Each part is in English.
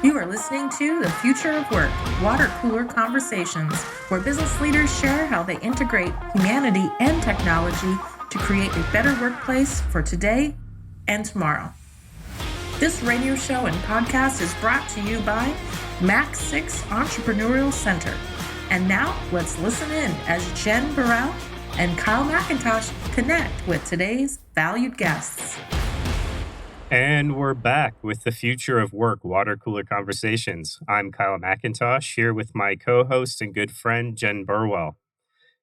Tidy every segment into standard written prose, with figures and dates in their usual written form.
You are listening to The Future of Work, Water Cooler Conversations, where business leaders share how they integrate humanity and technology to create a better workplace for today and tomorrow. This radio show and podcast is brought to you by Max 6 Entrepreneurial Center. And now, let's listen in as Jen Burrell and Kyle McIntosh connect with today's valued guests. And we're back with the Future of Work Water Cooler Conversations. I'm Kyle McIntosh here with my co-host and good friend, Jen Burwell.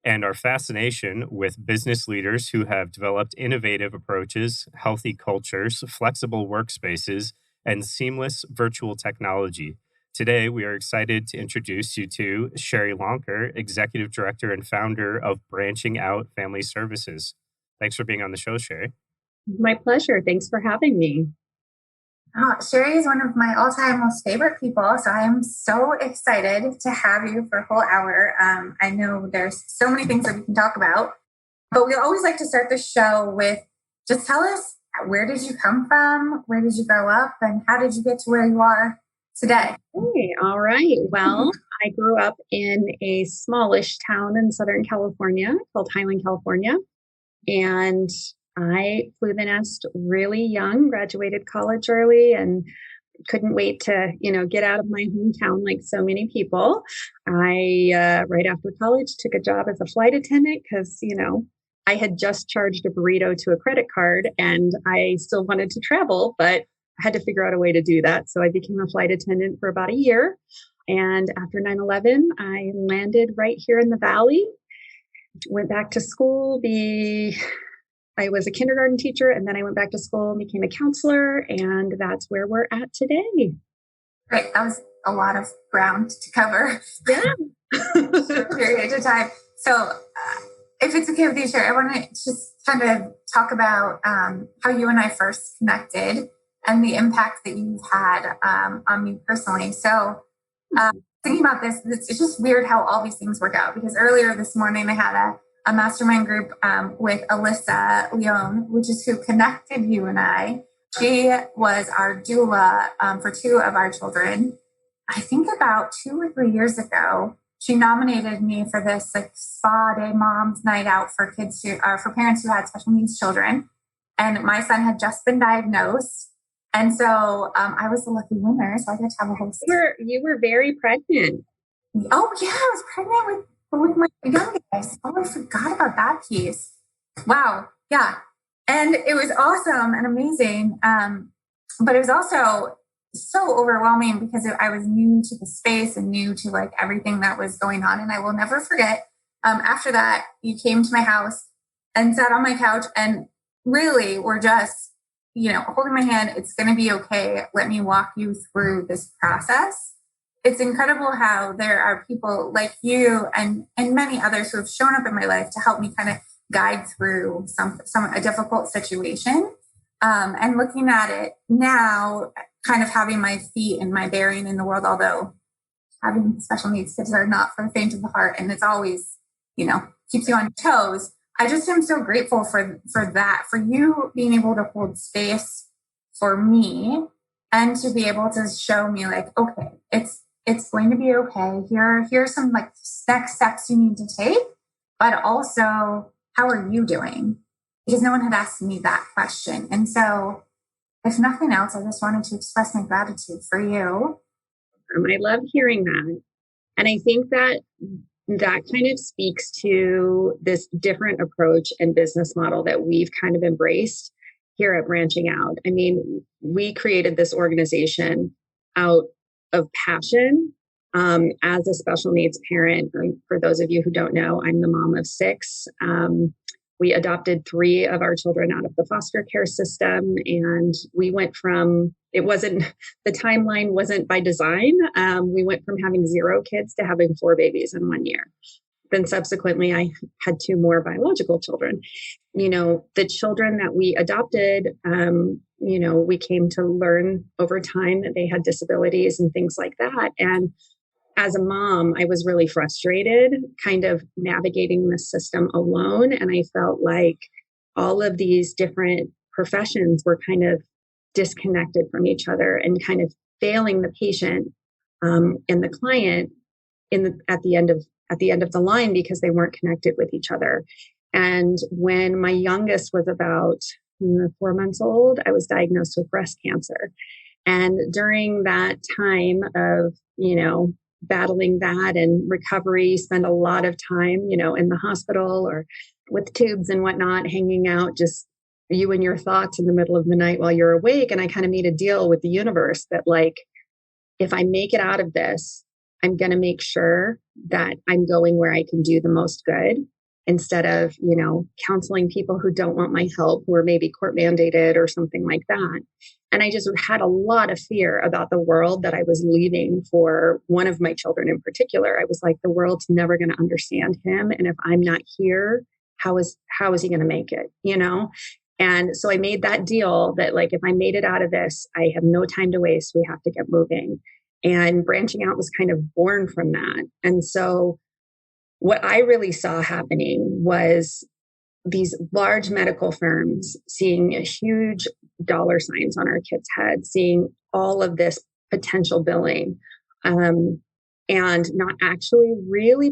And our fascination with business leaders who have developed innovative approaches, healthy cultures, flexible workspaces, and seamless virtual technology. Today, we are excited to introduce you to Cherrie Lonkar, Executive Director and founder of Branching Out Family Services. Thanks for being on the show, Cherrie. My pleasure. Thanks for having me. Cherrie is one of my all-time most favorite people, so I am so excited to have you for a whole hour. I know there's so many things that we can talk about, but we always like to start the show with just tell us, where did you come from? Where did you grow up? And how did you get to where you are today? Hey, all right. Well, I grew up in a smallish town in Southern California called Highland, California. And I flew the nest really young, graduated college early, and couldn't wait to, get out of my hometown like so many people. I, right after college, took a job as a flight attendant because, I had just charged a burrito to a credit card and I still wanted to travel, but I had to figure out a way to do that. So I became a flight attendant for about a year. And after 9/11, I landed right here in the Valley, went back to school, I was a kindergarten teacher, and then I went back to school and became a counselor, and that's where we're at today. Great. That was a lot of ground to cover. Yeah. Short period of time. So if it's okay with you, Cherrie, I want to just kind of talk about how you and I first connected and the impact that you've had on me personally. So thinking about this, it's just weird how all these things work out, because earlier this morning I had a mastermind group with Alyssa Leone, which is who connected you and I. She was our doula for two of our children. I think about 2 or 3 years ago, she nominated me for this spa day mom's night out for for parents who had special needs children. And my son had just been diagnosed. And so I was the lucky winner. So I got to have a whole... You were very pregnant. Oh, yeah. I was pregnant with my youngest. Oh, I forgot about that piece. Wow. Yeah. And it was awesome and amazing. But it was also so overwhelming because I was new to the space and new to everything that was going on. And I will never forget, after that, you came to my house and sat on my couch and really were just, holding my hand. It's going to be okay. Let me walk you through this process. It's incredible how there are people like you and many others who have shown up in my life to help me kind of guide through a difficult situation. And looking at it now, kind of having my feet and my bearing in the world, although having special needs kids are not for the faint of the heart, and it's always, keeps you on your toes. I just am so grateful for that, for you being able to hold space for me and to be able to show me okay, it's going to be okay. Here's some next steps you need to take, but also, how are you doing? Because no one had asked me that question. And so if nothing else, I just wanted to express my gratitude for you. I love hearing that. And I think that kind of speaks to this different approach and business model that we've kind of embraced here at Branching Out. I mean, we created this organization out of passion. As a special needs parent, for those of you who don't know, I'm the mom of 6. We adopted 3 of our children out of the foster care system, and we went from, the timeline wasn't by design. We went from having 0 kids to having 4 babies in 1 year. Then subsequently, I had 2 more biological children. The children that we adopted, we came to learn over time that they had disabilities and things like that. And as a mom, I was really frustrated kind of navigating the system alone. And I felt like all of these different professions were kind of disconnected from each other and kind of failing the patient and the client at the end of the line because they weren't connected with each other. And when my youngest was about 4 months old, I was diagnosed with breast cancer. And during that time of, battling that and recovery, spend a lot of time, in the hospital or with tubes and whatnot, hanging out, just you and your thoughts in the middle of the night while you're awake. And I kind of made a deal with the universe that, like, if I make it out of this, I'm going to make sure that I'm going where I can do the most good instead of, counseling people who don't want my help, who are maybe court mandated or something like that. And I just had a lot of fear about the world that I was leaving for one of my children in particular. I was like, the world's never going to understand him. And if I'm not here, how is he going to make it? And so I made that deal that, like, if I made it out of this, I have no time to waste. We have to get moving. And branching out was kind of born from that. And so what I really saw happening was these large medical firms seeing huge dollar signs on our kids' heads, seeing all of this potential billing, and not actually really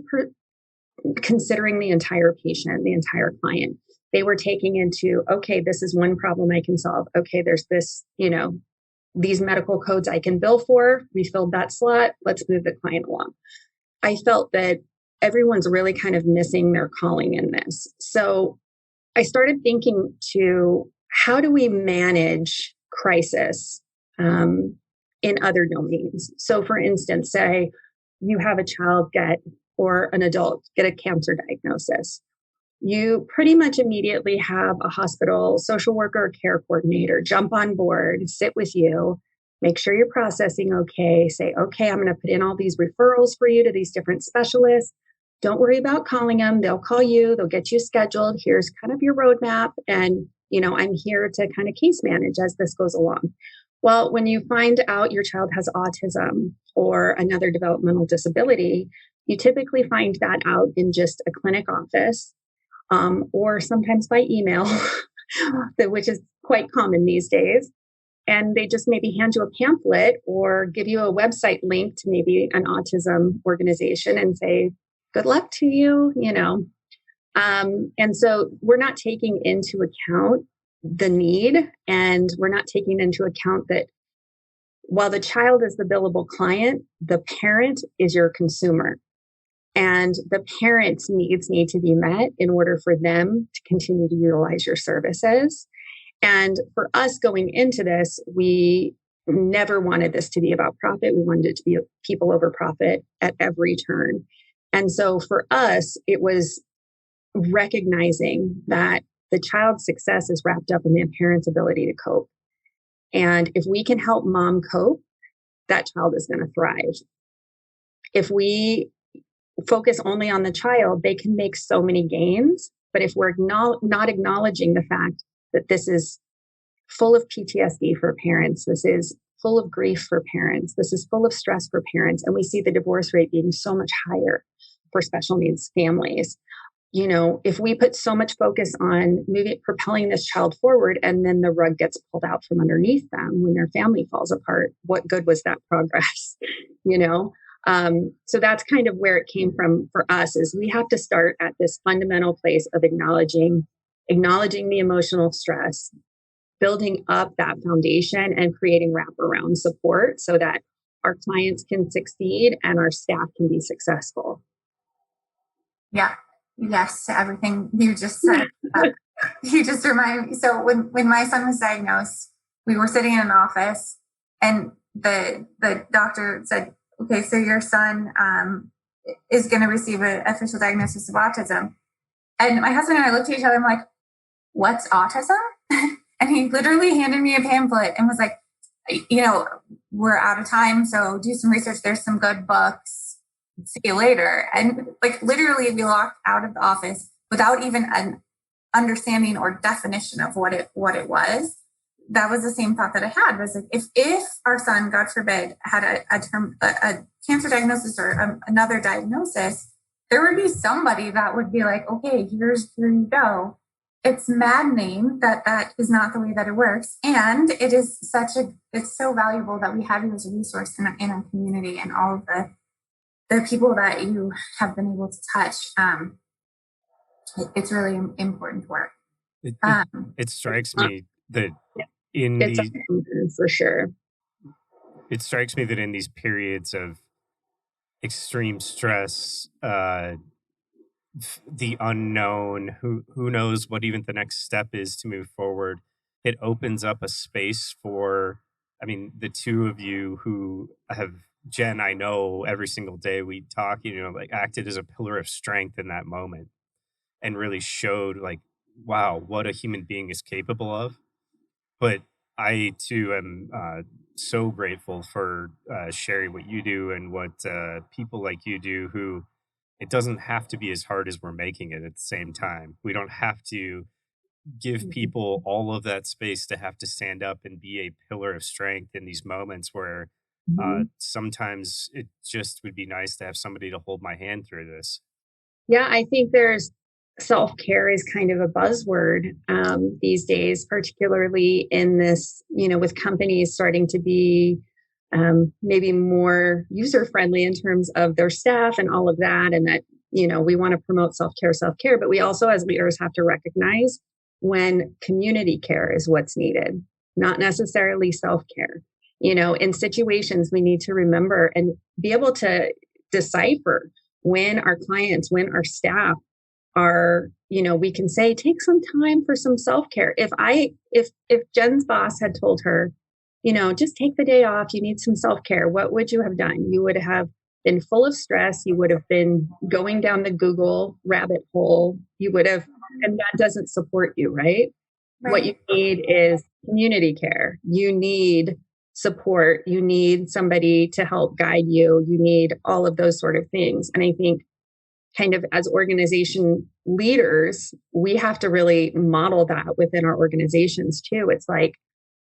considering the entire patient, the entire client. They were taking into, okay, this is one problem I can solve. Okay, there's this, these medical codes I can bill for. We filled that slot. Let's move the client along. I felt that everyone's really kind of missing their calling in this. So I started thinking to, how do we manage crisis in other domains? So for instance, say you have a child or an adult get a cancer diagnosis. You pretty much immediately have a hospital social worker or care coordinator jump on board, sit with you, make sure you're processing okay, say, okay, I'm going to put in all these referrals for you to these different specialists. Don't worry about calling them. They'll call you. They'll get you scheduled. Here's kind of your roadmap. And, I'm here to kind of case manage as this goes along. Well, when you find out your child has autism or another developmental disability, you typically find that out in just a clinic office, or sometimes by email, which is quite common these days. And they just maybe hand you a pamphlet or give you a website link to maybe an autism organization and say, good luck to you, And so we're not taking into account the need, and we're not taking into account that while the child is the billable client, the parent is your consumer. And the parents' needs need to be met in order for them to continue to utilize your services. And for us going into this, we never wanted this to be about profit. We wanted it to be people over profit at every turn. And so for us, it was recognizing that the child's success is wrapped up in the parent's ability to cope. And if we can help mom cope, that child is going to thrive. If we focus only on the child, they can make so many gains. But if we're not acknowledging the fact that this is full of PTSD for parents, this is full of grief for parents, this is full of stress for parents, and we see the divorce rate being so much higher for special needs families. If we put so much focus on propelling this child forward and then the rug gets pulled out from underneath them when their family falls apart, what good was that progress? So that's kind of where it came from for us, is we have to start at this fundamental place of acknowledging the emotional stress, building up that foundation and creating wraparound support so that our clients can succeed and our staff can be successful. Yeah. Yes, to everything you just said. You just remind me. So when my son was diagnosed, we were sitting in an office and the doctor said, okay, so your son is going to receive an official diagnosis of autism. And my husband and I looked at each other and I'm like, what's autism? And he literally handed me a pamphlet and was like, we're out of time, so do some research. There's some good books. See you later. And like literally we walked out of the office without even an understanding or definition of what it was. That was the same thought that I had, was like, if our son, God forbid, had a cancer diagnosis or another diagnosis, there would be somebody that would be like, okay, here you go. it's maddening that that is not the way that it works. And it's so valuable that we have you as a resource in our community and all of the people that you have been able to touch. It's really important work. It strikes me that for sure. It strikes me that in these periods of extreme stress, the unknown, who knows what even the next step is to move forward, it opens up a space for, I mean, the two of you who have, Jen, I know every single day we talk, like acted as a pillar of strength in that moment and really showed like, wow, what a human being is capable of. But I too am so grateful for Cherrie, what you do and what people like you do who it doesn't have to be as hard as we're making it at the same time. We don't have to give people all of that space to have to stand up and be a pillar of strength in these moments where sometimes it just would be nice to have somebody to hold my hand through this. Yeah, I think there's self-care is kind of a buzzword these days, particularly in this, with companies starting to be maybe more user-friendly in terms of their staff and all of that. And that, we want to promote self-care, but we also as leaders have to recognize when community care is what's needed, not necessarily self-care. In situations we need to remember and be able to decipher when our clients, when our staff are, we can say, take some time for some self-care. If Jen's boss had told her, just take the day off, you need some self-care, what would you have done? You would have been full of stress. You would have been going down the Google rabbit hole. You would have, and that doesn't support you, right? What you need is community care. You need support. You need somebody to help guide you. You need all of those sort of things. And I think kind of as organization leaders, we have to really model that within our organizations too. It's like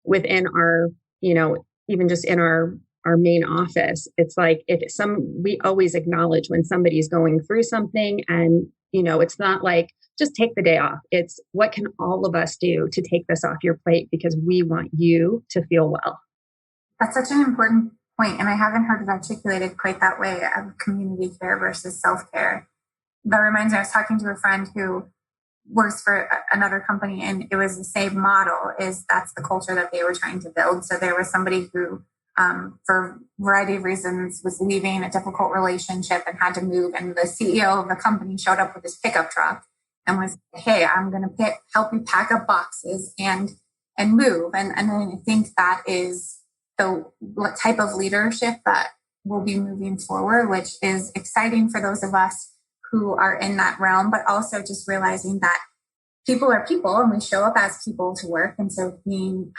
within our, even just in our main office, it's like we always acknowledge when somebody's going through something and, it's not like just take the day off. It's what can all of us do to take this off your plate because we want you to feel well. That's such an important point. And I haven't heard it articulated quite that way of community care versus self-care. That reminds me, I was talking to a friend who works for another company and it was the same model that's the culture that they were trying to build. So there was somebody who, for a variety of reasons, was leaving a difficult relationship and had to move. And the CEO of the company showed up with his pickup truck and was, hey, I'm going to help you pack up boxes and move. And I think that is the type of leadership that will be moving forward, which is exciting for those of us who are in that realm, but also just realizing that people are people and we show up as people to work. And so being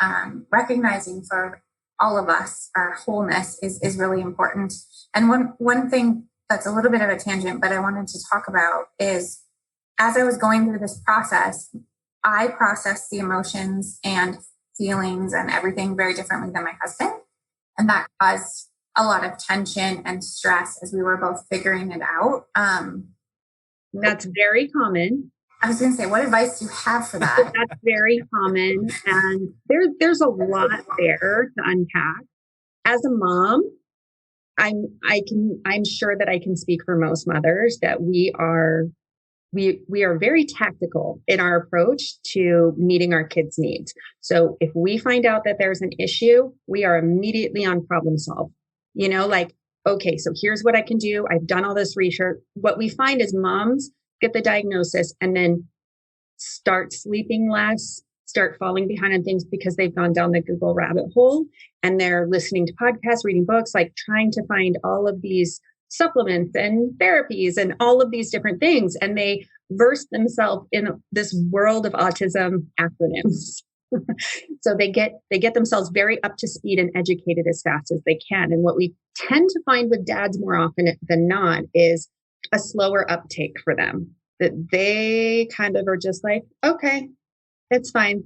recognizing for all of us, our wholeness is really important. And one thing that's a little bit of a tangent, but I wanted to talk about is as I was going through this process, I processed the emotions and feelings and everything very differently than my husband. And that caused a lot of tension and stress as we were both figuring it out. That's very common. I was going to say, what advice do you have for that? That's very common. And there's a lot there to unpack. As a mom, I'm sure that I can speak for most mothers that we are very tactical in our approach to meeting our kids' needs. So if we find out that there's an issue, we are immediately on problem solve. Okay, so here's what I can do. I've done all this research. What we find is moms get the diagnosis and then start sleeping less, start falling behind on things because they've gone down the Google rabbit hole and they're listening to podcasts, reading books, like trying to find all of these supplements and therapies and all of these different things. And they verse themselves in this world of autism acronyms. So they get themselves very up to speed and educated as fast as they can. And what we tend to find with dads more often than not is a slower uptake for them, that they kind of are just like, okay, it's fine.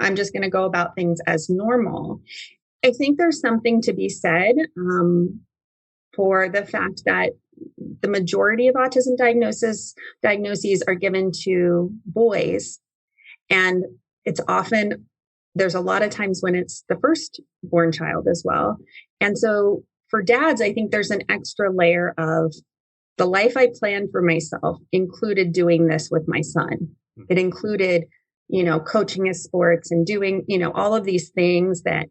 I'm just going to go about things as normal. I think there's something to be said for the fact that the majority of autism diagnoses are given to boys. And it's often, there's a lot of times when it's the firstborn child as well. And so for dads, I think there's an extra layer of the life I planned for myself included doing this with my son. It included, coaching his sports and doing, all of these things that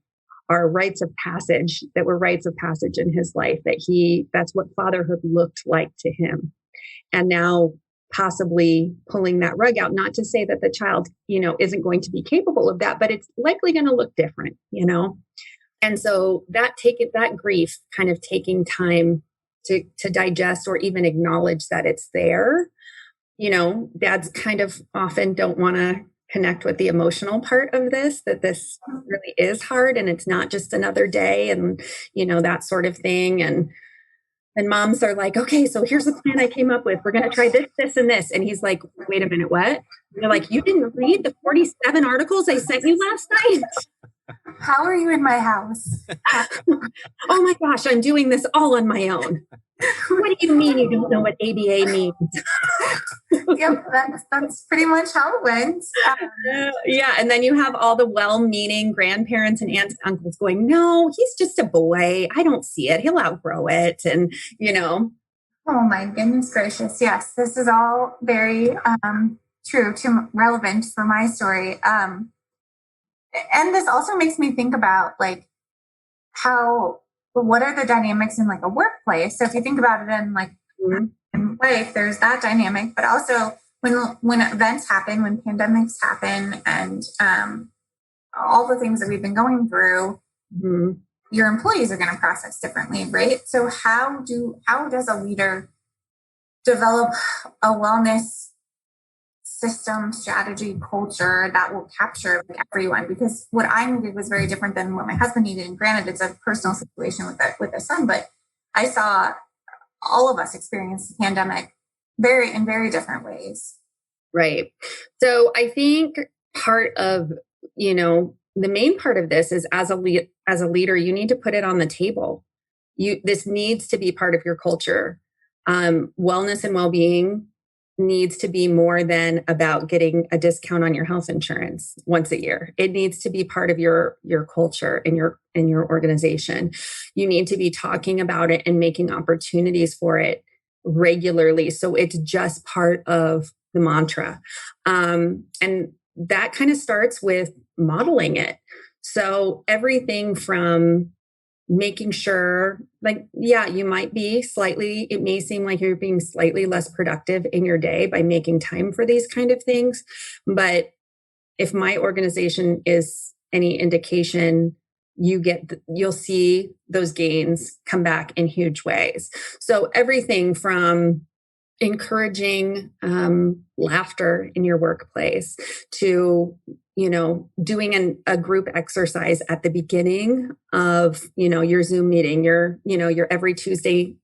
are rites of passage, that were rites of passage in his life, that's what fatherhood looked like to him. And now possibly pulling that rug out, not to say that the child, isn't going to be capable of that, but it's likely going to look different, And so that grief kind of taking time to digest or even acknowledge that it's there. Dads kind of often don't want to connect with the emotional part of this, that this really is hard and it's not just another day and, that sort of thing. And moms are like, okay, so here's the plan I came up with. We're going to try this, this, and this. And he's like, wait a minute, what? They're like, you didn't read the 47 articles I sent you last night? How are you in my house? Oh my gosh, I'm doing this all on my own. What do you mean you don't know what ABA means? Yep, that's pretty much how it went. Yeah, and then you have all the well-meaning grandparents and aunts and uncles going, no, he's just a boy. I don't see it. He'll outgrow it. And, Oh my goodness gracious. Yes, this is all very true, relevant for my story. And this also makes me think about what are the dynamics in a workplace? So if you think about it in life, there's that dynamic, but also when events happen, when pandemics happen, and all the things that we've been going through, your employees are going to process differently, right? So how does a leader develop a wellness system, strategy, culture that will capture everyone? Because what I needed was very different than what my husband needed. And granted, it's a personal situation with a son, but I saw all of us experience the pandemic in very different ways. Right. So I think part of, the main part of this is as a leader, you need to put it on the table. This needs to be part of your culture. Wellness and well-being needs to be more than about getting a discount on your health insurance once a year. It needs to be part of your culture in your organization. You need to be talking about it and making opportunities for it regularly. So it's just part of the mantra. And that kind of starts with modeling it. So everything from making sure, you might be it may seem like you're being slightly less productive in your day by making time for these kind of things. But if my organization is any indication, you'll see those gains come back in huge ways. So everything from encouraging laughter in your workplace to doing a group exercise at the beginning of your Zoom meeting, your every Tuesday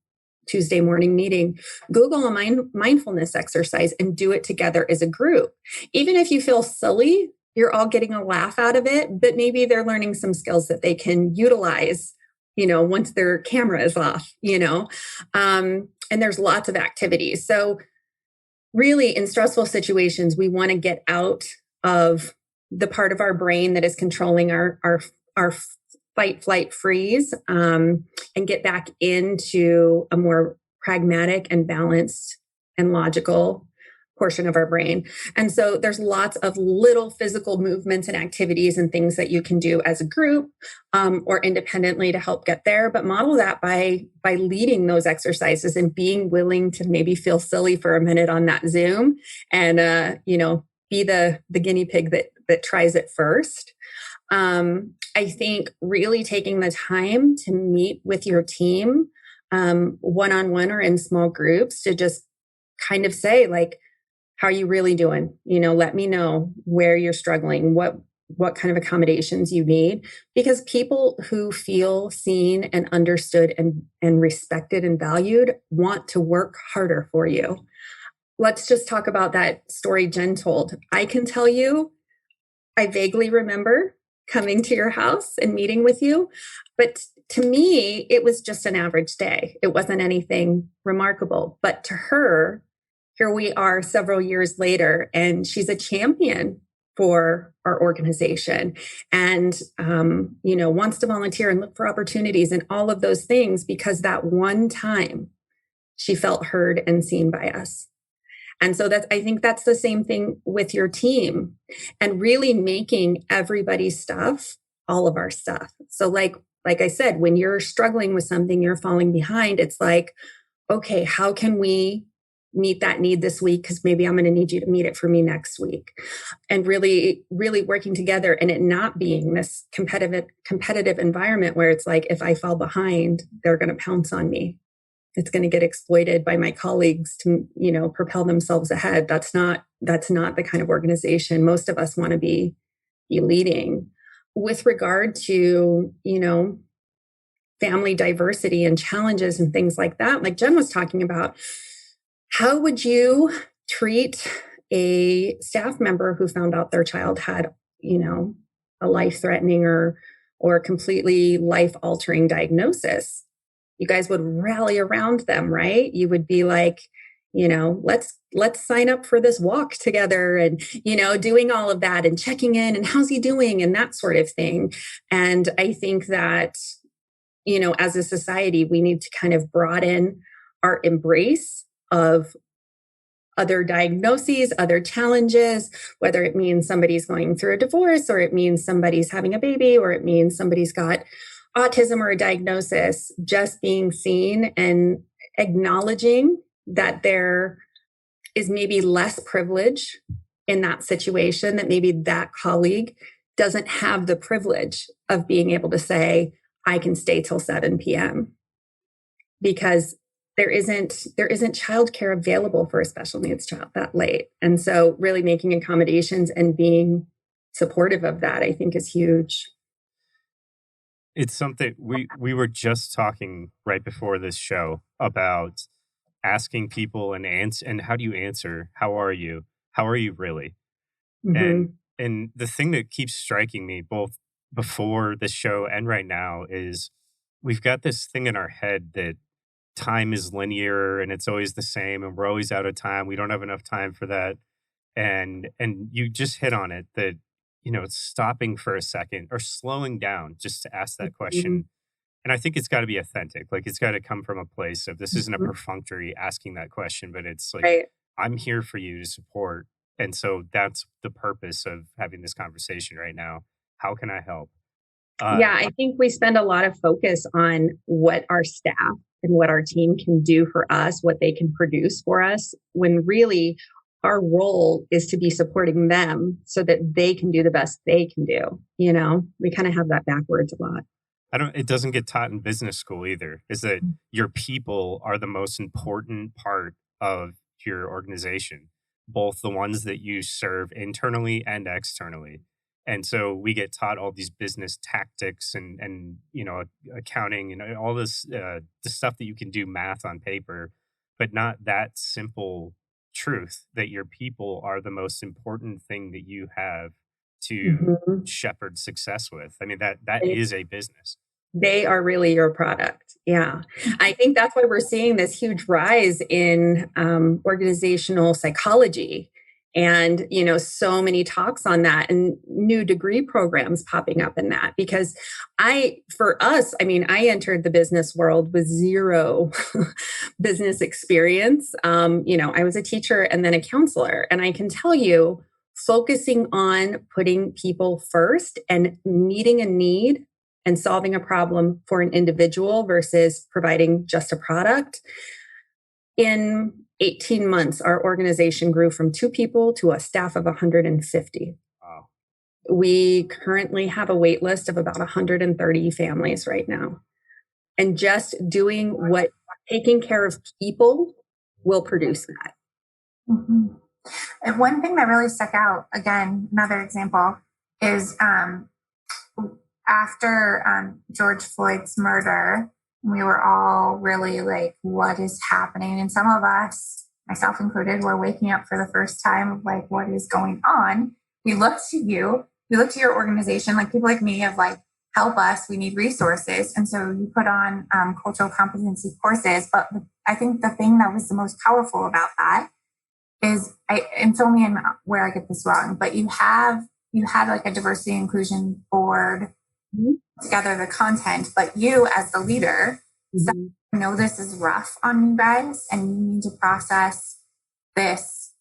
morning meeting. Google a mindfulness exercise and do it together as a group. Even if you feel silly, you're all getting a laugh out of it, but maybe they're learning some skills that they can utilize once their camera is off, and there's lots of activities. So really in stressful situations, we want to get out of the part of our brain that is controlling our fight, flight, freeze, and get back into a more pragmatic and balanced and logical portion of our brain. And so there's lots of little physical movements and activities and things that you can do as a group or independently to help get there, but model that by leading those exercises and being willing to maybe feel silly for a minute on that Zoom and, be the guinea pig that tries it first. I think really taking the time to meet with your team one-on-one or in small groups to just kind of say how are you really doing? Let me know where you're struggling, what kind of accommodations you need, because people who feel seen and understood and respected and valued want to work harder for you. Let's just talk about that story Jen told. I can tell you, I vaguely remember coming to your house and meeting with you, but to me, it was just an average day. It wasn't anything remarkable, but to her, here we are several years later, and she's a champion for our organization and, wants to volunteer and look for opportunities and all of those things because that one time she felt heard and seen by us. And so I think that's the same thing with your team and really making everybody's stuff, all of our stuff. So like I said, when you're struggling with something, you're falling behind, it's like, okay, how can we meet that need this week? Because maybe I'm going to need you to meet it for me next week. And really, really working together and it not being this competitive environment where it's like, if I fall behind, they're going to pounce on me. It's going to get exploited by my colleagues to, propel themselves ahead. That's not the kind of organization most of us want to be leading. With regard to, family diversity and challenges and things like that, like Jen was talking about, how would you treat a staff member who found out their child had, a life-threatening or completely life-altering diagnosis? You guys would rally around them, right? You would be like, let's sign up for this walk together and, doing all of that and checking in and how's he doing and that sort of thing. And I think that, as a society, we need to kind of broaden our embrace of other diagnoses, other challenges, whether it means somebody's going through a divorce or it means somebody's having a baby or it means somebody's got autism or a diagnosis, just being seen and acknowledging that there is maybe less privilege in that situation, that maybe that colleague doesn't have the privilege of being able to say, I can stay till 7 p.m. because there isn't childcare available for a special needs child that late. And so really making accommodations and being supportive of that, I think, is huge. It's something we were just talking right before this show about asking people and how do you answer? How are you? How are you really? Mm-hmm. And the thing that keeps striking me both before the show and right now is we've got this thing in our head that time is linear and it's always the same and we're always out of time. We don't have enough time for that. And you just hit on it that, it's stopping for a second or slowing down just to ask that question. And I think it's got to be authentic. Like it's got to come from a place of this isn't a perfunctory asking that question, but it's like, Right. I'm here for you to support. And so that's the purpose of having this conversation right now. How can I help? Yeah, I think we spend a lot of focus on what our staff and what our team can do for us, what they can produce for us, when really our role is to be supporting them so that they can do the best they can do. We kind of have that backwards a lot. It doesn't get taught in business school either, is that your people are the most important part of your organization, both the ones that you serve internally and externally. And so we get taught all these business tactics and accounting and all this the stuff that you can do math on paper, but not that simple truth that your people are the most important thing that you have to shepherd success with. I mean, that is a business. They are really your product. Yeah. I think that's why we're seeing this huge rise in organizational psychology and, so many talks on that and new degree programs popping up in that. Because I entered the business world with zero business experience. I was a teacher and then a counselor. And I can tell you, focusing on putting people first and meeting a need and solving a problem for an individual versus providing just a product. In 18 months, our organization grew from 2 people to a staff of 150. Wow. We currently have a wait list of about 130 families right now. And just taking care of people will produce that. Mm-hmm. And one thing that really stuck out, again, another example, is after George Floyd's murder, we were all really like, what is happening? And some of us, myself included, were waking up for the first time of like, what is going on? We looked to you, we looked to your organization, like people like me of like, help us, we need resources. And so you put on cultural competency courses. But I think the thing that was the most powerful about that is and it's only in where I get this wrong, but you had like a diversity inclusion board together the content, but you as the leader, I know this is rough on you guys and you need to process this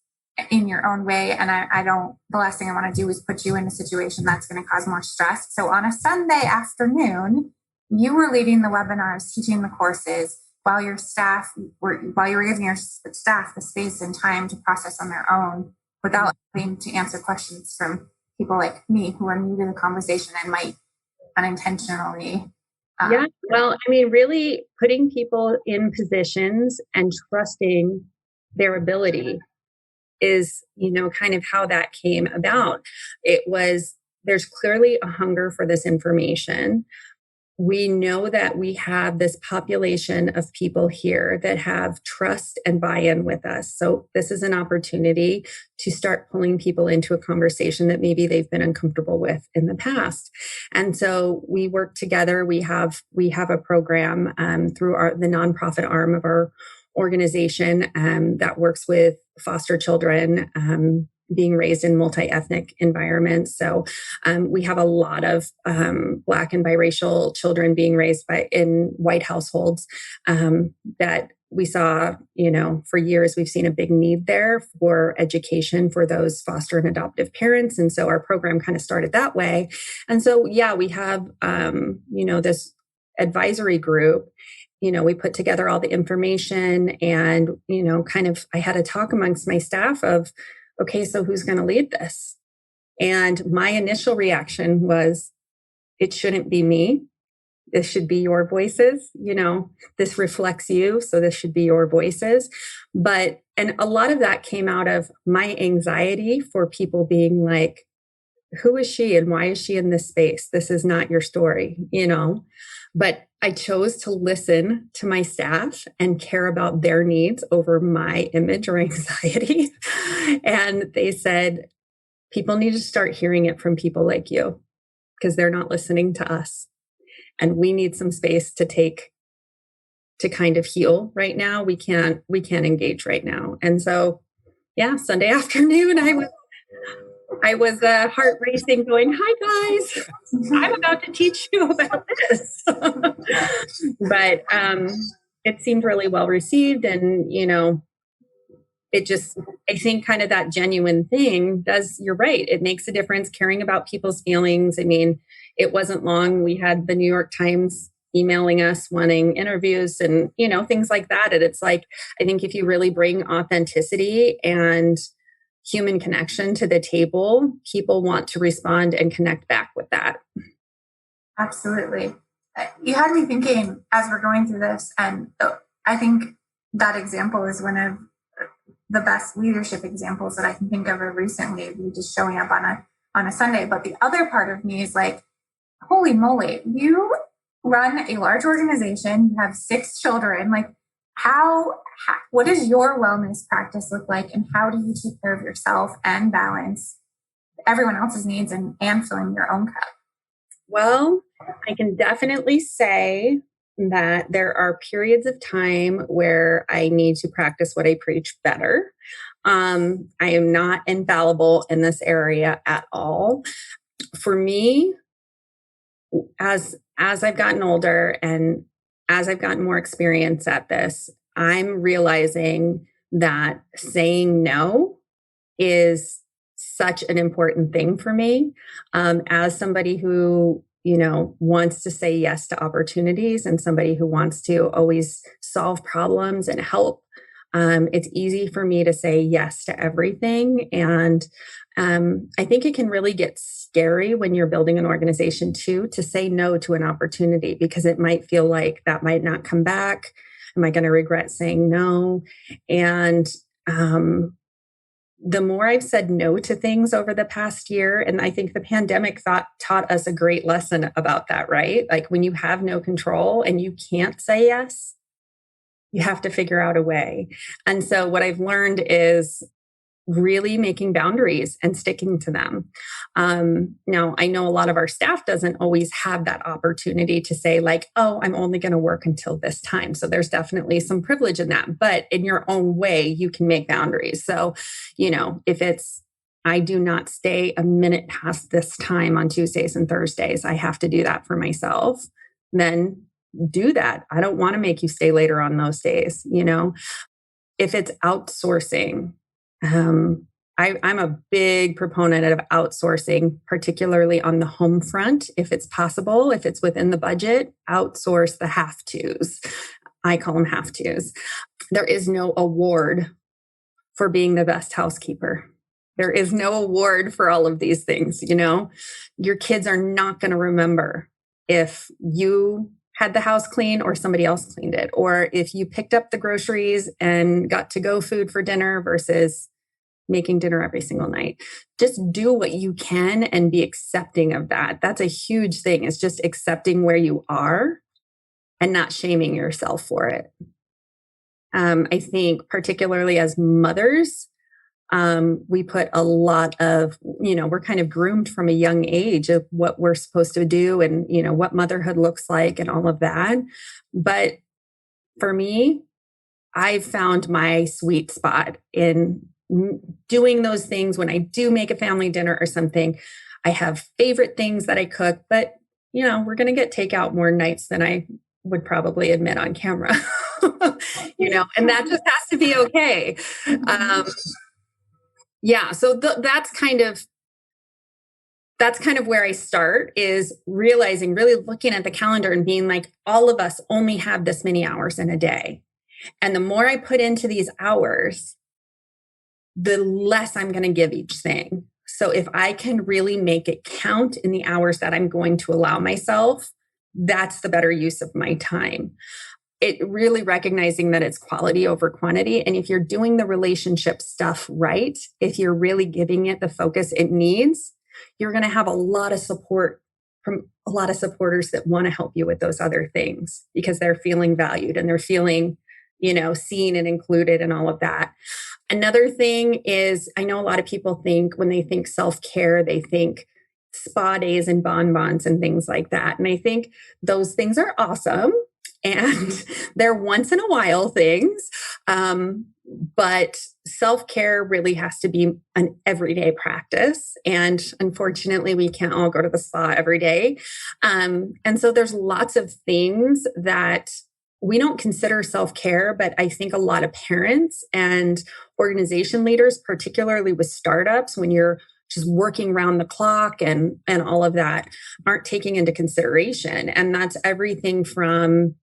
in your own way. And the last thing I want to do is put you in a situation that's going to cause more stress. So on a Sunday afternoon, you were leading the webinars, teaching the courses while you were giving your staff the space and time to process on their own without having to answer questions from people like me who are new to the conversation and might unintentionally. Really putting people in positions and trusting their ability is, kind of how that came about. There's clearly a hunger for this information. We know that we have this population of people here that have trust and buy-in with us. So this is an opportunity to start pulling people into a conversation that maybe they've been uncomfortable with in the past. And so we work together. We have a program through the nonprofit arm of our organization that works with foster children being raised in multi-ethnic environments. So we have a lot of Black and biracial children being raised in white households that we saw, for years, we've seen a big need there for education for those foster and adoptive parents. And so our program kind of started that way. And so, we have, this advisory group. We put together all the information and, I had a talk amongst my staff of, okay, so who's going to lead this? And my initial reaction was, it shouldn't be me. This should be your voices. This reflects you. So this should be your voices. And a lot of that came out of my anxiety for people being like, who is she and why is she in this space? This is not your story, But I chose to listen to my staff and care about their needs over my image or anxiety. And they said, people need to start hearing it from people like you because they're not listening to us. And we need some space to kind of heal right now. We can't engage right now. And so, Sunday afternoon, I was heart racing going, hi guys, I'm about to teach you about this. But it seemed really well received. And, I think kind of that genuine thing you're right. It makes a difference caring about people's feelings. I mean, it wasn't long. We had the New York Times emailing us wanting interviews and, things like that. And it's like, I think if you really bring authenticity and human connection to the table, people want to respond and connect back with that. Absolutely. You had me thinking as we're going through this, and I think that example is one of the best leadership examples that I can think of recently, just showing up on a Sunday. But the other part of me is like, holy moly, you run a large organization, you have 6 children, like what does your wellness practice look like, and how do you take care of yourself and balance everyone else's needs and filling your own cup? Well, I can definitely say that there are periods of time where I need to practice what I preach better. I am not infallible in this area at all. For me, as I've gotten older and as I've gotten more experience at this, I'm realizing that saying no is such an important thing for me. As somebody who, wants to say yes to opportunities and somebody who wants to always solve problems and help, it's easy for me to say yes to everything. And I think it can really get scary when you're building an organization too, to say no to an opportunity, because it might feel like that might not come back. Am I going to regret saying no? And the more I've said no to things over the past year, and I think the pandemic taught us a great lesson about that, right? Like when you have no control and you can't say yes, you have to figure out a way. And so what I've learned is really making boundaries and sticking to them. Now, I know a lot of our staff doesn't always have that opportunity to say like, oh, I'm only going to work until this time. So there's definitely some privilege in that, but in your own way, you can make boundaries. So, if it's, I do not stay a minute past this time on Tuesdays and Thursdays, I have to do that for myself, then do that. I don't want to make you stay later on those days. If it's outsourcing, I'm a big proponent of outsourcing, particularly on the home front. If it's possible, if it's within the budget, outsource the have tos. I call them have tos. There is no award for being the best housekeeper. There is no award for all of these things. Your kids are not going to remember if you had the house clean or somebody else cleaned it, or if you picked up the groceries and got to go food for dinner versus making dinner every single night. Just do what you can and be accepting of that. That's a huge thing. It's just accepting where you are and not shaming yourself for it. I think particularly as mothers, we put a lot of, we're kind of groomed from a young age of what we're supposed to do and, what motherhood looks like and all of that. But for me, I've found my sweet spot in doing those things when I do make a family dinner or something. I have favorite things that I cook, but, we're going to get takeout more nights than I would probably admit on camera, and that just has to be okay. Yeah. So that's kind of where I start, is realizing, really looking at the calendar and being like, all of us only have this many hours in a day. And the more I put into these hours, the less I'm going to give each thing. So if I can really make it count in the hours that I'm going to allow myself, that's the better use of my time. It really recognizing that it's quality over quantity. And if you're doing the relationship stuff right, if you're really giving it the focus it needs, you're going to have a lot of support from a lot of supporters that want to help you with those other things because they're feeling valued and they're feeling, seen and included and all of that. Another thing is, I know a lot of people think when they think self-care, they think spa days and bonbons and things like that. And I think those things are awesome. And they're once in a while things. But self-care really has to be an everyday practice. And unfortunately, we can't all go to the spa every day. And so there's lots of things that we don't consider self-care, but I think a lot of parents and organization leaders, particularly with startups, when you're just working around the clock and all of that, aren't taking into consideration. And that's everything from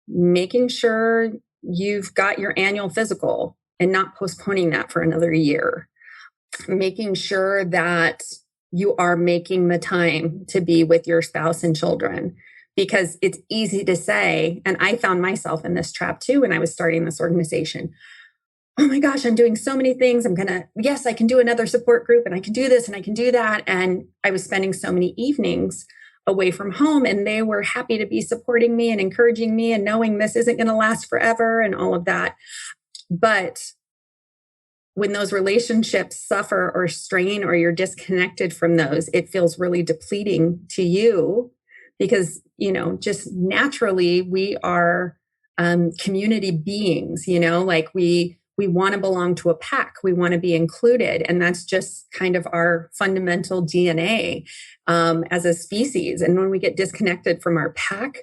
making sure you've got your annual physical and not postponing that for another year. Making sure that you are making the time to be with your spouse and children, because it's easy to say, and I found myself in this trap too when I was starting this organization. Oh my gosh, I'm doing so many things. Yes, I can do another support group and I can do this and I can do that. And I was spending so many evenings away from home, and they were happy to be supporting me and encouraging me and knowing this isn't going to last forever and all of that. But when those relationships suffer or strain or you're disconnected from those, it feels really depleting to you because, just naturally we are community beings, like we want to belong to a pack. We want to be included. And that's just kind of our fundamental DNA as a species. And when we get disconnected from our pack,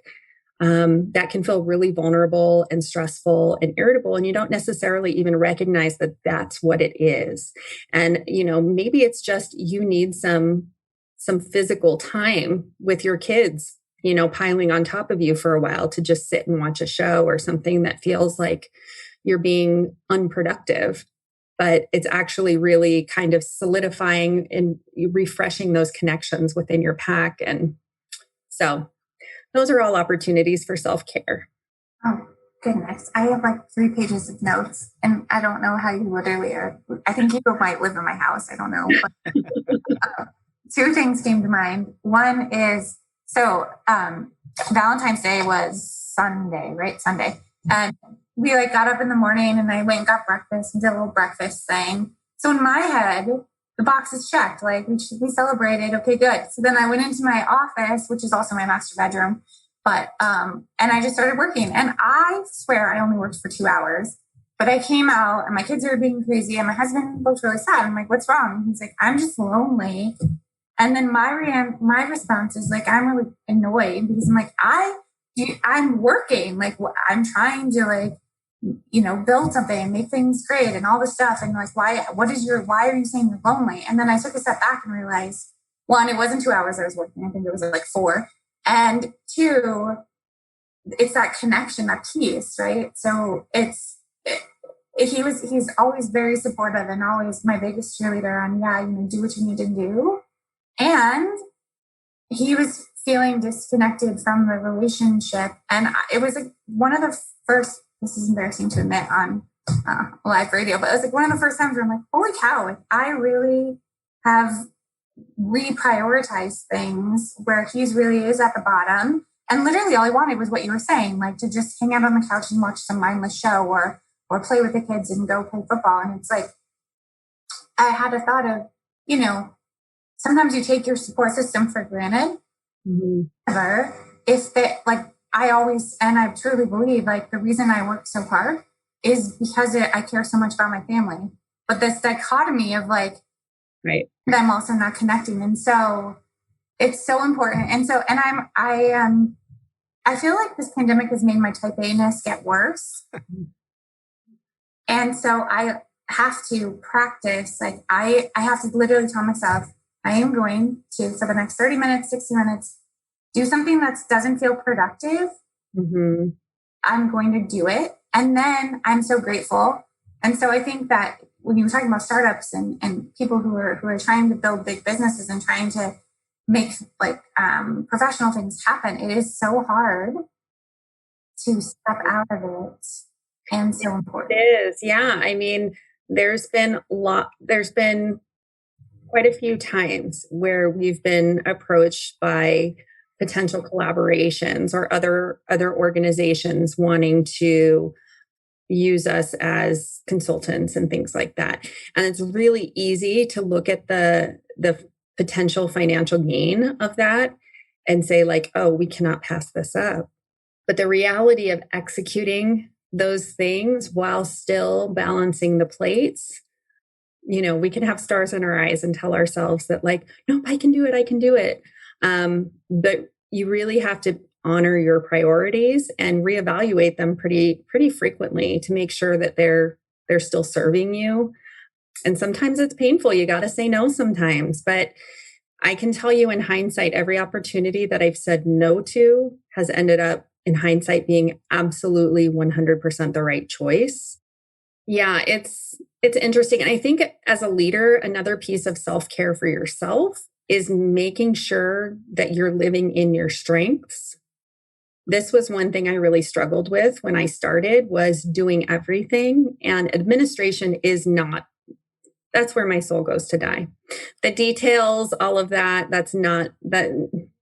that can feel really vulnerable and stressful and irritable. And you don't necessarily even recognize that that's what it is. And, maybe it's just you need some physical time with your kids, piling on top of you for a while to just sit and watch a show or something that feels like you're being unproductive, but it's actually really kind of solidifying and refreshing those connections within your pack. And so those are all opportunities for self-care. Oh, goodness. I have like 3 pages of notes, and I don't know how you literally are. I think you might live in my house. I don't know. But, 2 things came to mind. One is, Valentine's Day was Sunday, right? Sunday. And we got up in the morning and I went and got breakfast and did a little breakfast thing. So in my head, the box is checked. Like, we should be celebrated. Okay, good. So then I went into my office, which is also my master bedroom. But, and I just started working. And I swear I only worked for 2 hours. But I came out and my kids were being crazy and my husband looked really sad. I'm like, what's wrong? He's like, I'm just lonely. And then my response is like, I'm really annoyed because I'm like, I'm working. Like, I'm trying to, like, build something, make things great and all this stuff. And like, why are you saying you're lonely? And then I took a step back and realized, one, it wasn't 2 hours I was working. I think it was like 4. And 2, it's that connection, that piece, right? So he's always very supportive and always my biggest cheerleader on, do what you need to do. And he was feeling disconnected from the relationship. And it was like one of the first, this is embarrassing to admit on live radio, but it was like one of the first times where I'm like, holy cow, like I really have reprioritized things where he's really is at the bottom. And literally all I wanted was what you were saying, like to just hang out on the couch and watch some mindless show or play with the kids and go play football. And it's like, I had a thought of, sometimes you take your support system for granted. Mm-hmm. However, I truly believe like the reason I work so hard is because I care so much about my family. But this dichotomy of like, right, I'm also not connecting. And so it's so important. And so, and I feel like this pandemic has made my type A-ness get worse. And so I have to practice, like I have to literally tell myself, I am going to, for the next 30 minutes, 60 minutes, do something that doesn't feel productive. Mm-hmm. I'm going to do it. And then I'm so grateful. And so I think that when you were talking about startups and people who are trying to build big businesses and trying to make like professional things happen, it is so hard to step out of it. And so important. It is. Yeah. I mean, there's been quite a few times where we've been approached by potential collaborations or other organizations wanting to use us as consultants and things like that. And it's really easy to look at the potential financial gain of that and say like, oh, we cannot pass this up. But the reality of executing those things while still balancing the plates, we can have stars in our eyes and tell ourselves that like, nope, I can do it. But you really have to honor your priorities and reevaluate them pretty frequently to make sure that they're still serving you. And sometimes it's painful. You got to say no sometimes, but I can tell you in hindsight, every opportunity that I've said no to has ended up in hindsight being absolutely 100% the right choice. Yeah, it's interesting. And I think as a leader, another piece of self-care for yourself is making sure that you're living in your strengths. This was one thing I really struggled with when I started, was doing everything. And administration is not, that's where my soul goes to die. The details, all of that, that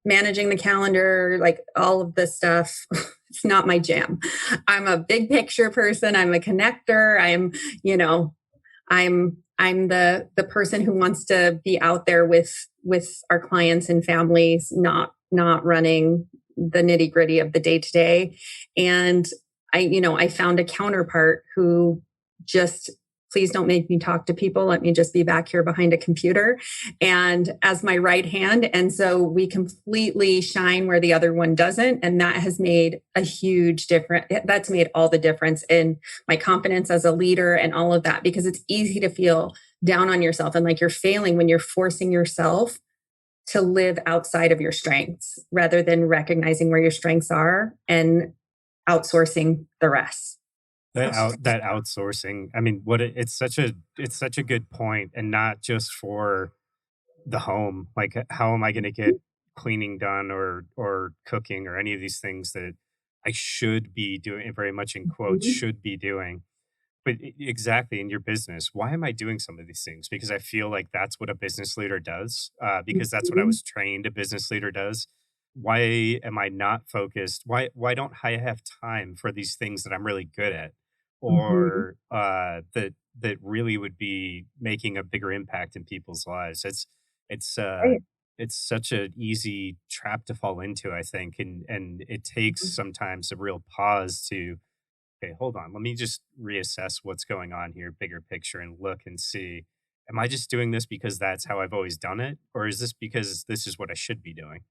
managing the calendar, like all of this stuff, it's not my jam. I'm a big picture person. I'm a connector. I'm the person who wants to be out there with our clients and families, not running the nitty gritty of the day to day. And I found a counterpart who just, please don't make me talk to people. Let me just be back here behind a computer and as my right hand. And so we completely shine where the other one doesn't. And that has made a huge difference. That's made all the difference in my confidence as a leader and all of that, because it's easy to feel down on yourself and like you're failing when you're forcing yourself to live outside of your strengths rather than recognizing where your strengths are and outsourcing the rest. That outsourcing, I mean, it's such a good point, and not just for the home. Like, how am I going to get cleaning done or cooking or any of these things that I should be doing, very much in quotes, should be doing. But exactly in your business, why am I doing some of these things? Because I feel like that's what a business leader does, because that's what I was trained a business leader does. Why am I not focused? Why don't I have time for these things that I'm really good at? or that really would be making a bigger impact in people's lives. It's Right. it's such an easy trap to fall into, I think, and it takes sometimes a real pause to, okay, hold on, let me just reassess what's going on here, bigger picture, and look and see, am I just doing this because that's how I've always done it, or is this because this is what I should be doing?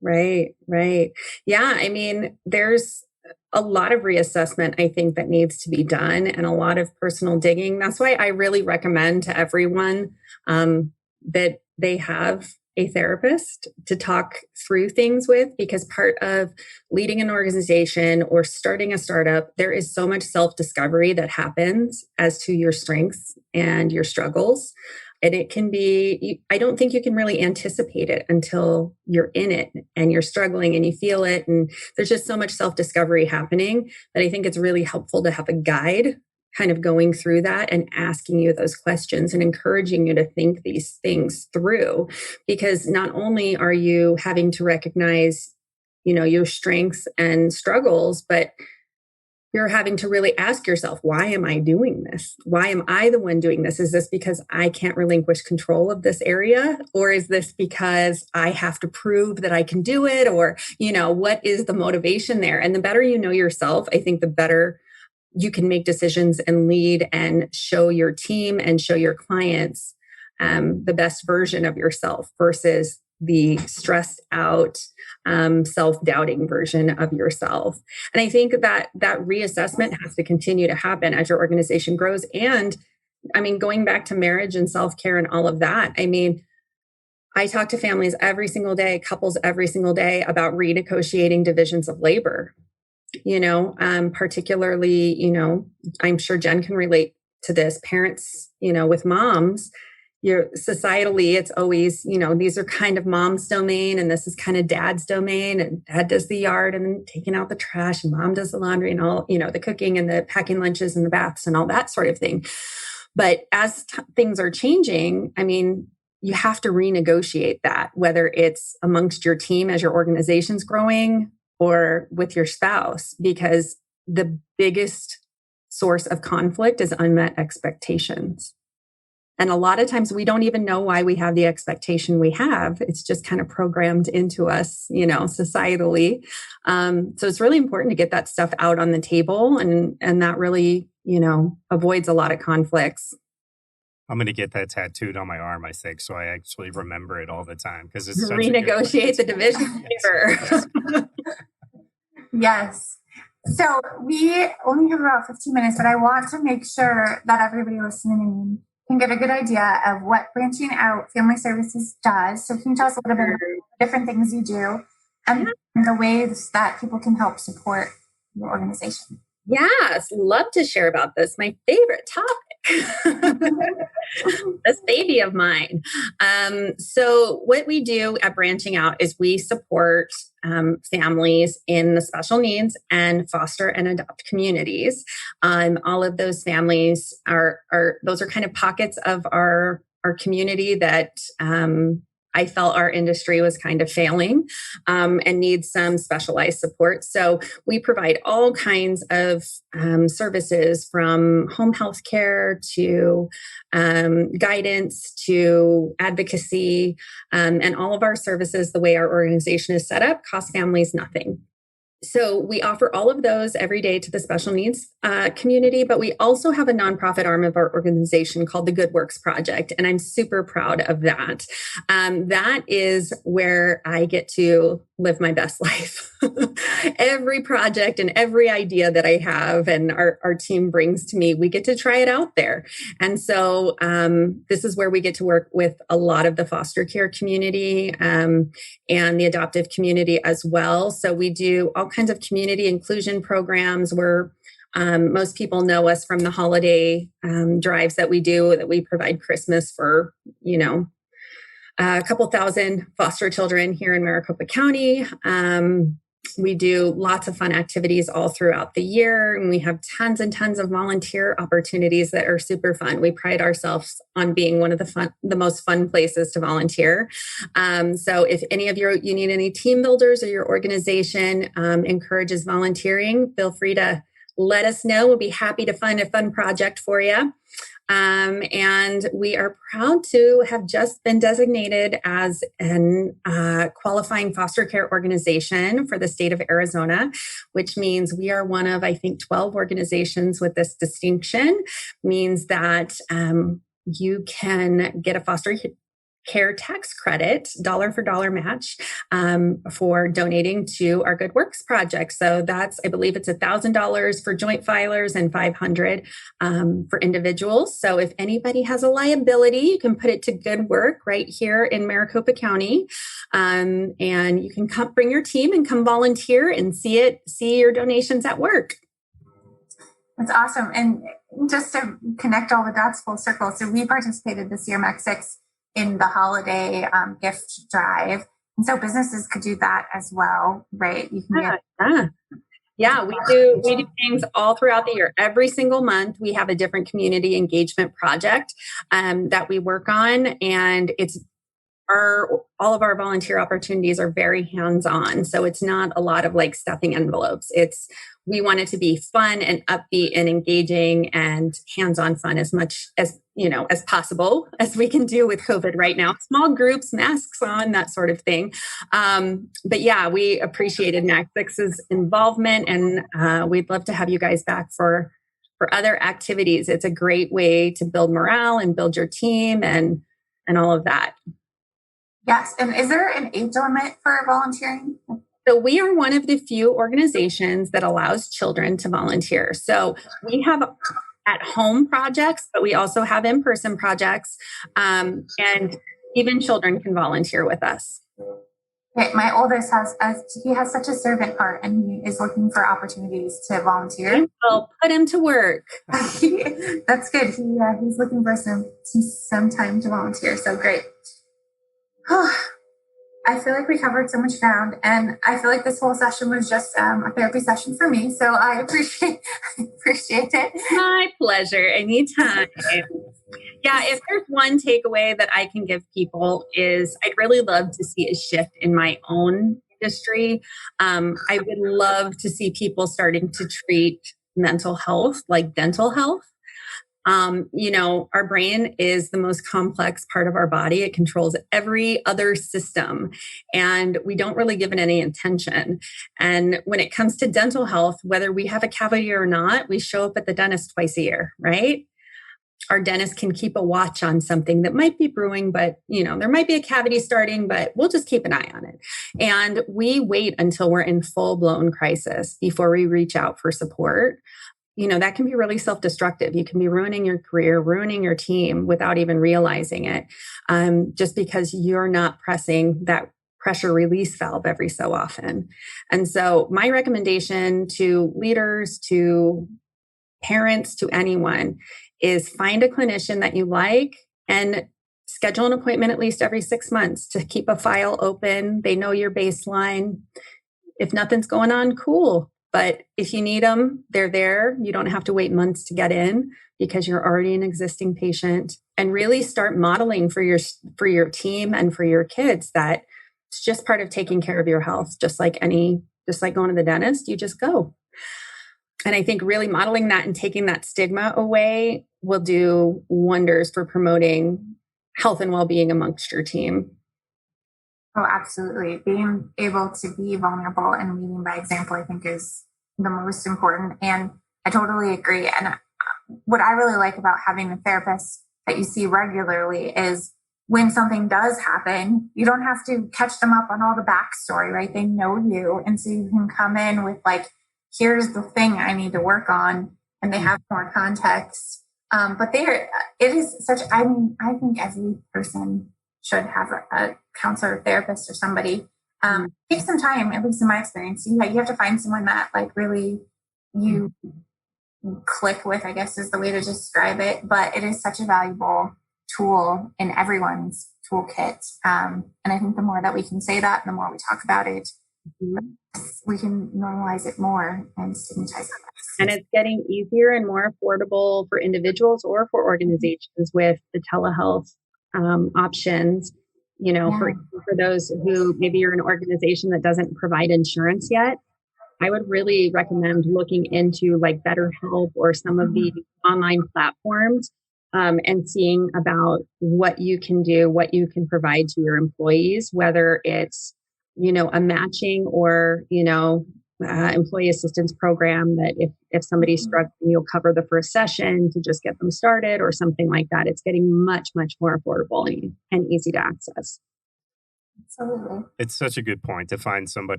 Right, right. Yeah, I mean, there's a lot of reassessment I think that needs to be done and a lot of personal digging. That's why I really recommend to everyone that they have a therapist to talk through things with, because part of leading an organization or starting a startup, there is so much self discovery that happens as to your strengths and your struggles. And it can be, I don't think you can really anticipate it until you're in it and you're struggling and you feel it. And there's just so much self discovery happening that I think it's really helpful to have a guide kind of going through that and asking you those questions and encouraging you to think these things through. Because not only are you having to recognize, your strengths and struggles, but you're having to really ask yourself, why am I doing this? Why am I the one doing this? Is this because I can't relinquish control of this area? Or is this because I have to prove that I can do it? Or, what is the motivation there? And the better you know yourself, I think the better you can make decisions and lead and show your team and show your clients the best version of yourself versus the stressed out, self-doubting version of yourself. And I think that reassessment has to continue to happen as your organization grows. And I mean, going back to marriage and self-care and all of that, I mean, I talk to families every single day, couples every single day about renegotiating divisions of labor. Particularly, I'm sure Jen can relate to this. Parents, with moms, societally, it's always, these are kind of mom's domain and this is kind of dad's domain, and dad does the yard and taking out the trash, and mom does the laundry and all, the cooking and the packing lunches and the baths and all that sort of thing. But as things are changing, I mean, you have to renegotiate that, whether it's amongst your team as your organization's growing or with your spouse, because the biggest source of conflict is unmet expectations. And a lot of times we don't even know why we have the expectation we have. It's just kind of programmed into us, societally. So it's really important to get that stuff out on the table, and that really, avoids a lot of conflicts. I'm going to get that tattooed on my arm, I think, so I actually remember it all the time, because it's such renegotiate the division paper. Yes. So we only have about 15 minutes, but I want to make sure that everybody listening can get a good idea of what branching out family services does. So can you tell us a little bit about the different things you do and the ways that people can help support your organization? Yes, love to share about this. My favorite topic. This baby of mine. So what we do at Branching Out is we support families in the special needs and foster and adopt communities. All of those families those are kind of pockets of our community that I felt our industry was kind of failing and needs some specialized support. So we provide all kinds of services, from home health care to guidance to advocacy. And all of our services, the way our organization is set up, cost families nothing. So we offer all of those every day to the special needs community, but we also have a nonprofit arm of our organization called the Good Works Project, and I'm super proud of that. That is where I get to live my best life. Every project and every idea that I have and our team brings to me, we get to try it out there. And so this is where we get to work with a lot of the foster care community and the adoptive community as well. So we do all kinds of community inclusion programs where most people know us from the holiday drives that we do, that we provide Christmas for, a couple thousand foster children here in Maricopa County. We do lots of fun activities all throughout the year, and we have tons and tons of volunteer opportunities that are super fun. We pride ourselves on being one of the most fun places to volunteer. So if any of you need any team builders, or your organization encourages volunteering, feel free to let us know. We'll be happy to find a fun project for you. And we are proud to have just been designated as an qualifying foster care organization for the state of Arizona, which means we are one of, I think, 12 organizations with this distinction. Means that you can get a foster care tax credit, dollar for dollar match, for donating to our Good Works project. So that's, I believe it's $1,000 for joint filers and $500 for individuals. So if anybody has a liability, you can put it to good work right here in Maricopa County. And you can come bring your team and come volunteer and see your donations at work. That's awesome. And just to connect all the dots full circle. So we participated this year, Mac 6, in the holiday gift drive. And so businesses could do that as well, right? You can Yeah, we do things all throughout the year. Every single month, we have a different community engagement project that we work on. And all of our volunteer opportunities are very hands-on. So it's not a lot of like stuffing envelopes. We want it to be fun and upbeat and engaging and hands-on fun as much as, as possible as we can do with COVID right now. Small groups, masks on, that sort of thing. But yeah, we appreciated Mac 6's involvement, and we'd love to have you guys back for other activities. It's a great way to build morale and build your team and all of that. Yes. And is there an age limit for volunteering? So we are one of the few organizations that allows children to volunteer. So we have at-home projects, but we also have in-person projects, and even children can volunteer with us. Okay, my oldest he has such a servant heart, and he is looking for opportunities to volunteer. Well, put him to work. That's good. He's looking for some time to volunteer. So great. I feel like we covered so much ground, and I feel like this whole session was just a therapy session for me. So I appreciate it. My pleasure. Anytime. Yeah, if there's one takeaway that I can give people is I'd really love to see a shift in my own industry. I would love to see people starting to treat mental health like dental health. Our brain is the most complex part of our body. It controls every other system, and we don't really give it any attention. And when it comes to dental health, whether we have a cavity or not, we show up at the dentist twice a year, right? Our dentist can keep a watch on something that might be brewing, but there might be a cavity starting, but we'll just keep an eye on it. And we wait until we're in full-blown crisis before we reach out for support. That can be really self-destructive. You can be ruining your career, ruining your team without even realizing it, just because you're not pressing that pressure release valve every so often. And so my recommendation to leaders, to parents, to anyone is find a clinician that you like and schedule an appointment at least every 6 months to keep a file open. They know your baseline. If nothing's going on, cool. But if you need them, they're there. You don't have to wait months to get in because you're already an existing patient. And really start modeling for your team and for your kids that it's just part of taking care of your health. Just like going to the dentist, you just go. And I think really modeling that and taking that stigma away will do wonders for promoting health and well-being amongst your team. Oh, absolutely. Being able to be vulnerable and leading by example, I think, is the most important. And I totally agree. And what I really like about having a therapist that you see regularly is when something does happen, you don't have to catch them up on all the backstory, right? They know you. And so you can come in with like, here's the thing I need to work on. And they have more context. But it is such, I think every person should have a counselor, or therapist, or somebody. Take some time, at least in my experience. You have to find someone that like really you click with, I guess is the way to describe it. But it is such a valuable tool in everyone's toolkit. And I think the more that we can say that, and the more we talk about it, we can normalize it more and stigmatize it less. And it's getting easier and more affordable for individuals or for organizations with the telehealth options, for those who maybe you're an organization that doesn't provide insurance yet. I would really recommend looking into like BetterHelp or some of the online platforms and seeing about what you can do, what you can provide to your employees, whether it's, a matching or, employee assistance program that if somebody's struggling, you'll cover the first session to just get them started or something like that. It's getting much, much more affordable and easy to access. Absolutely. It's such a good point to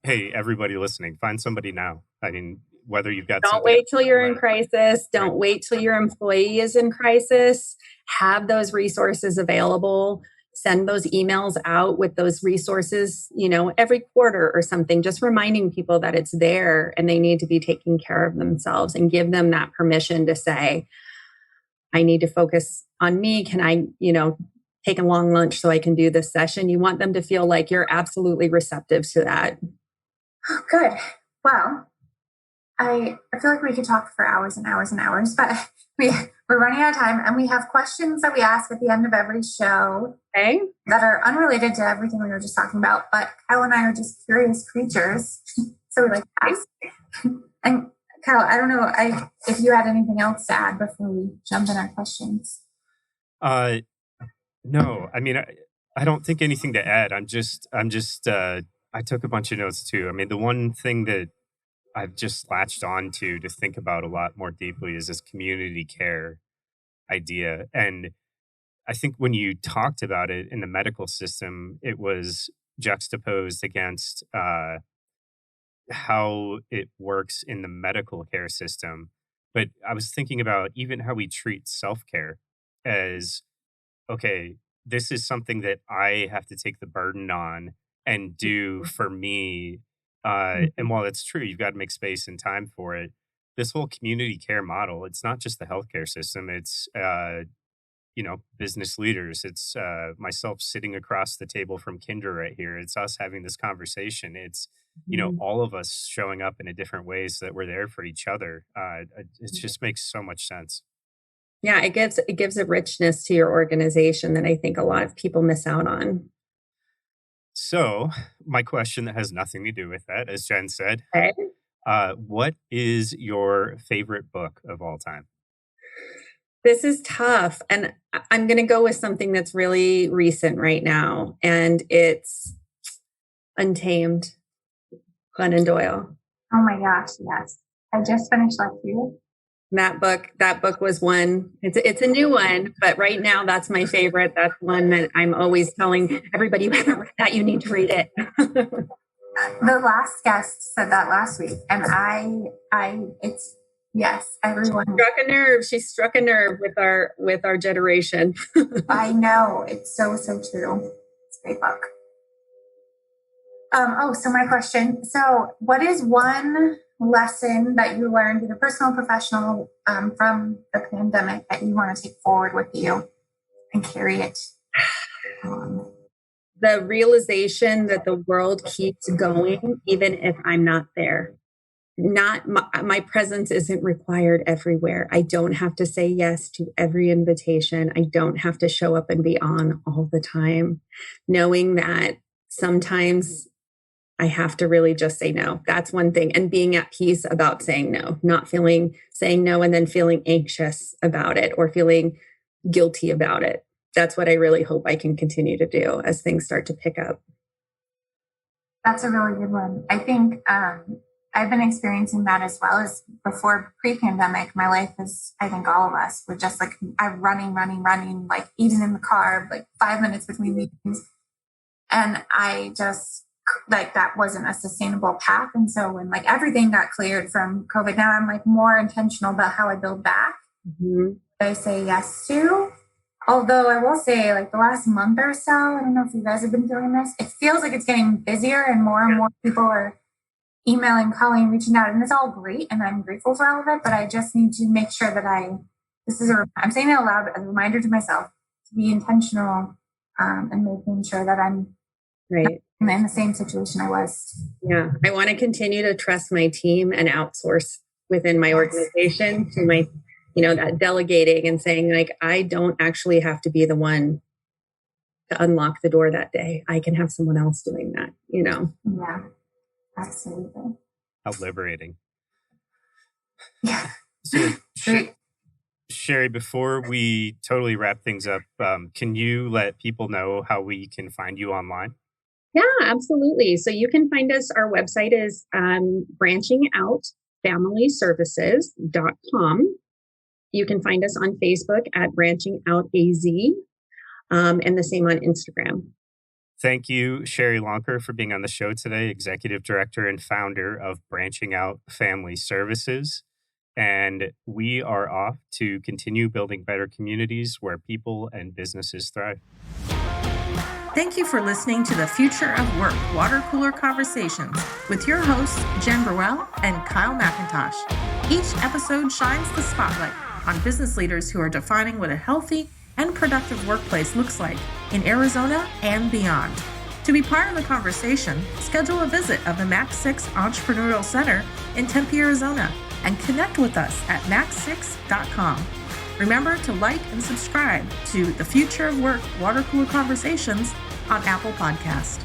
hey, everybody listening, find somebody now. I mean, whether you've got Don't wait till you're in crisis. Don't wait till your employee is in crisis. Have those resources available. Send those emails out with those resources, every quarter or something, just reminding people that it's there and they need to be taking care of themselves and give them that permission to say, I need to focus on me. Can I, take a long lunch so I can do this session? You want them to feel like you're absolutely receptive to that. Oh, good. Well, I feel like we could talk for hours and hours and hours, but we're running out of time, and we have questions that we ask at the end of every show that are unrelated to everything we were just talking about. But Kyle and I are just curious creatures, so we like to ask. And Kyle, I don't know if you had anything else to add before we jump in our questions. No, I mean, I don't think anything to add. I took a bunch of notes too. I mean, the one thing that I've just latched on to think about a lot more deeply is this community care idea. And I think when you talked about it in the medical system, it was juxtaposed against how it works in the medical care system. But I was thinking about even how we treat self-care as, okay, this is something that I have to take the burden on and do for me. And while it's true, you've got to make space and time for it. This whole community care model, it's not just the healthcare system. It's, business leaders. It's myself sitting across the table from Kinder right here. It's us having this conversation. It's, all of us showing up in a different way so that we're there for each other. It just makes so much sense. Yeah, it gives a richness to your organization that I think a lot of people miss out on. So, my question that has nothing to do with that, as Jen said, what is your favorite book of all time? This is tough, and I'm going to go with something that's really recent right now, and it's Untamed, Glennon Doyle. Oh my gosh, yes. I just finished that too. That book was one. It's a new one, but right now that's my favorite. That's one that I'm always telling everybody, you haven't read that, you need to read it. The last guest said that last week, and everyone struck a nerve. She struck a nerve with our generation. I know, it's so true. It's a great book. So my question. So, what is one lesson that you learned, either personal or professional, from the pandemic that you want to take forward with you and carry it on? The realization that the world keeps going, even if I'm not there. Not my presence isn't required everywhere. I don't have to say yes to every invitation. I don't have to show up and be on all the time. Knowing that sometimes I have to really just say no. That's one thing. And being at peace about saying no, not saying no and then feeling anxious about it or feeling guilty about it. That's what I really hope I can continue to do as things start to pick up. That's a really good one. I think I've been experiencing that as well. As before pre-pandemic, my life is, I think all of us were just like, I'm running, like even in the car, like 5 minutes between meetings. And I just, like, that wasn't a sustainable path. And so when like everything got cleared from COVID, now I'm like more intentional about how I build back. Mm-hmm. I say yes to. Although I will say, like the last month or so, I don't know if you guys have been feeling this, it feels like it's getting busier and more people are emailing, calling, reaching out, and it's all great. And I'm grateful for all of it, but I just need to make sure that I'm saying it out loud as a reminder to myself to be intentional and making sure that I'm right in the same situation I was. Yeah. I want to continue to trust my team and outsource within my organization to my, that delegating and saying like, I don't actually have to be the one to unlock the door that day. I can have someone else doing that, Yeah, Absolutely. How liberating. Yeah. So, Great. Cherrie, before we totally wrap things up, can you let people know how we can find you online? Yeah, absolutely. So you can find us, our website is branchingoutfamilyservices.com. You can find us on Facebook at Branching Out AZ, and the same on Instagram. Thank you, Cherrie Lonkar, for being on the show today, Executive Director and founder of Branching Out Family Services. And we are off to continue building better communities where people and businesses thrive. Thank you for listening to the Future of Work Water Cooler Conversations with your hosts, Jen Burwell and Kyle McIntosh. Each episode shines the spotlight on business leaders who are defining what a healthy and productive workplace looks like in Arizona and beyond. To be part of the conversation, schedule a visit of the Max 6 Entrepreneurial Center in Tempe, Arizona, and connect with us at max6.com. Remember to like and subscribe to the Future of Work Water Cooler Conversations on Apple Podcast.